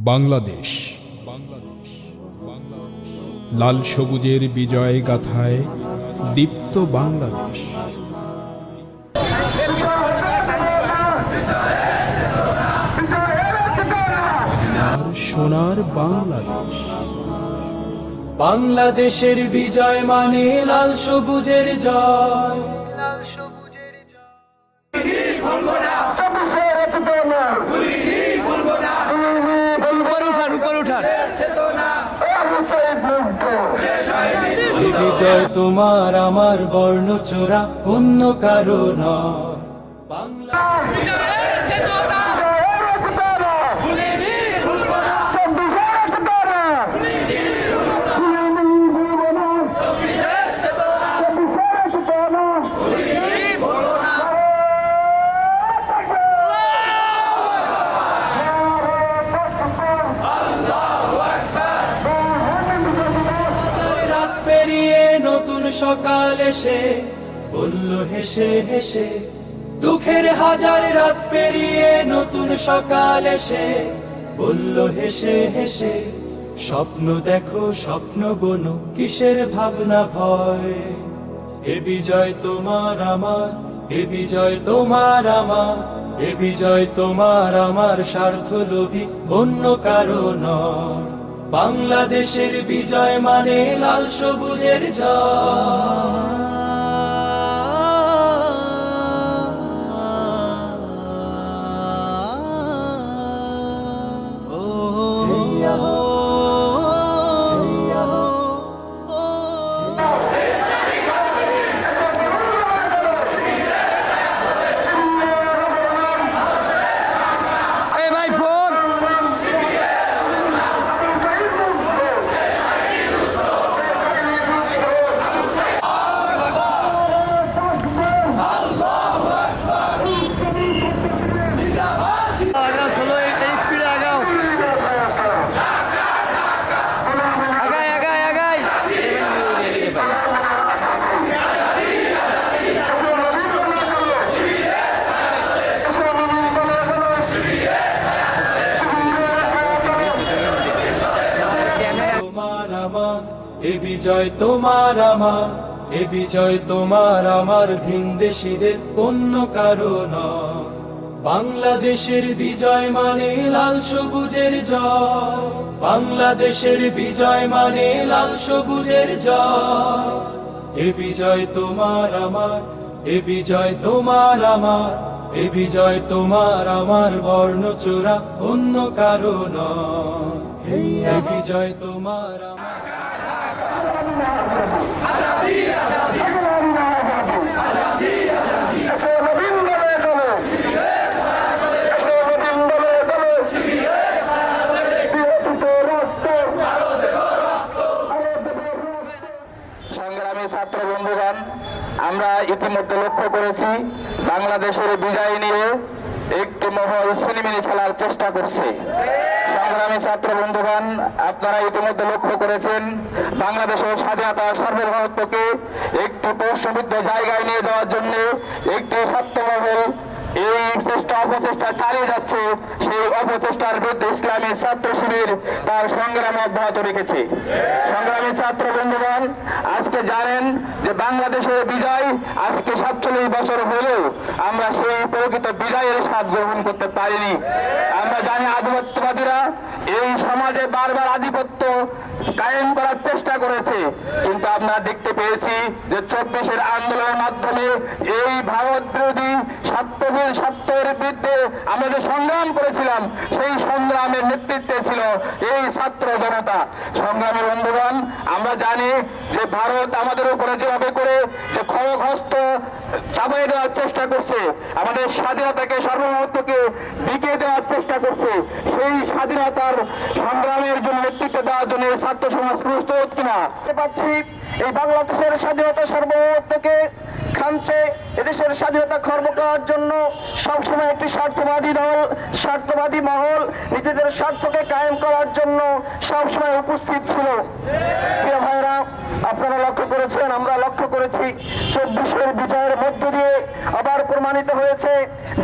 বাংলাদেশ লাল সবুজের বিজয় গাথায় দীপ্ত বাংলাদেশ। আর সোনার বাংলাদেশ। বাংলাদেশের বিজয় মানে লাল সবুজের জয়। এই বিজয় তোমার আমার বর্ণচোরা, অন্য কারো নয়। রাত পেরিয়ে নতুন সকাল এসে বলল হেসে হেসে, দুঃখের হাজার রাত পেরিয়ে নতুন সকাল এসে বলল হেসে হেসে, স্বপ্ন দেখো স্বপ্ন বোনো, কিসের ভাবনা ভয়। এ বিজয় তোমার আমার, এ বিজয় তোমার আমার, এ বিজয় তোমার আমার, স্বার্থ লোভী অন্য কারো নয়। বাংলাদেশের বিজয় মানে লাল সবুজের জয়। এ বিজয় তোমার আমার, এ বিজয় তোমার আমার, ভিনদেশীদের অন্য কারো নয়। বাংলাদেশের বিজয় মানে লাল সবুজের জয়। বাংলাদেশের বিজয় মানে লাল সবুজের জয়। এ বিজয় তোমার আমার, এ বিজয় তোমার আমার, এ বিজয় তোমার আমার, বর্ণচোরা অন্য কারো নয়। এ বিজয় তোমার আমার। সংগ্রামী ছাত্র বন্ধুগণ, আমরা ইতিমধ্যে লক্ষ্য করেছি বাংলাদেশের বিজয় নিয়ে একটি মহল ছিনিমিনি খেলার চেষ্টা করছে। সংগ্রামী ছাত্র বন্ধুগণ, আপনারা ইতিমধ্যে লক্ষ্য করেছেন বাংলাদেশের স্বাধীনতার সার্বভৌমত্বকে একটি প্রশ্নবিদ্ধ জায়গায় নিয়ে যাওয়ার জন্য একটি ছাত্রমহল এই অপচেষ্টা চালিয়ে যাচ্ছে। সেই অপচেষ্টার বিরুদ্ধে ইসলামী ছাত্র শিবির তার সংগ্রাম অব্যাহত রেখেছে। সংগ্রামী ছাত্র বন্ধুগণ, আজকে জানেন যে বাংলাদেশের বিজয় আজকে 47 বছর হলেও আমরা সেই প্রকৃত বিজয়ের স্বাদ গ্রহণ করতে পারিনি। আমরা জানি আধিপত্যবাদীরা এই সমাজে বারবার আধিপত্য কায়েম করার চেষ্টা করেছে, কিন্তু আমরা দেখতে পেয়েছি যে 24-এর আন্দোলনের মাধ্যমে এই ভারত বিরোধী স্বার্থের বিরুদ্ধে আমরা যে সংগ্রাম করেছিলাম, সেই সংগ্রামের নেতৃত্বে ছিল এই ছাত্র জনতা। সংগ্রামী বন্ধুগণ, আমরা জানি যে ভারত আমাদের উপরে যেভাবে করে যে ক্ষয়গ্রস্ত চাপাই দেওয়ার চেষ্টা করছে, আমাদের স্বাধীনতাকে সার্বভৌমত্বকে বিকে দেওয়ার চেষ্টা করছে, সেই স্বাধীনতার সংগ্রামের জন্য নেতৃত্ব দেওয়ার জন্য ছাত্র সমাজ প্রস্তুত কিনা পাচ্ছি। এই বাংলাদেশের স্বাধীনতা সার্বভৌমত্বকে খামছে, এদেশের স্বাধীনতা খর্ব করার জন্য সবসময় একটি স্বার্থবাদী দল স্বার্থবাদী মহল নিজেদের স্বার্থকে কায়েম করার জন্য সবসময় উপস্থিত ছিল। প্রিয় ভাইরা, আপনারা লক্ষ্য করেছেন, আমরা লক্ষ্য করেছি 24-এর বিজয়ের মধ্য দিয়ে আবার প্রমাণিত হয়েছে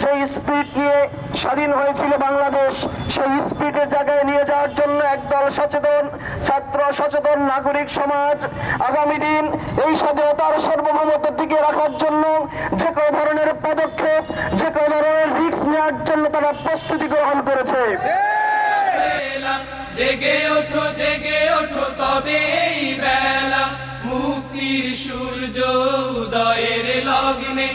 যে স্পিরিট নিয়ে স্বাধীন হয়েছিল বাংলাদেশ, সেই স্পিরিটের জায়গায় নিয়ে যাওয়ার জন্য একদল সচেতন ছাত্র, সচেতন নাগরিক সমাজ আগামী দিন এই স্বাধীনতার সার্বভৌমত্ব টিকিয়ে রাখার জন্য যে কোনো ধরনের পদক্ষেপ, যে কোনো ধরনের রিস্ক নেওয়ার জন্য তারা প্রস্তুতি গ্রহণ করেছে। জেগে ওঠো তবে এই বেলা মুক্তির সূর্য উদয়ের লগ্নে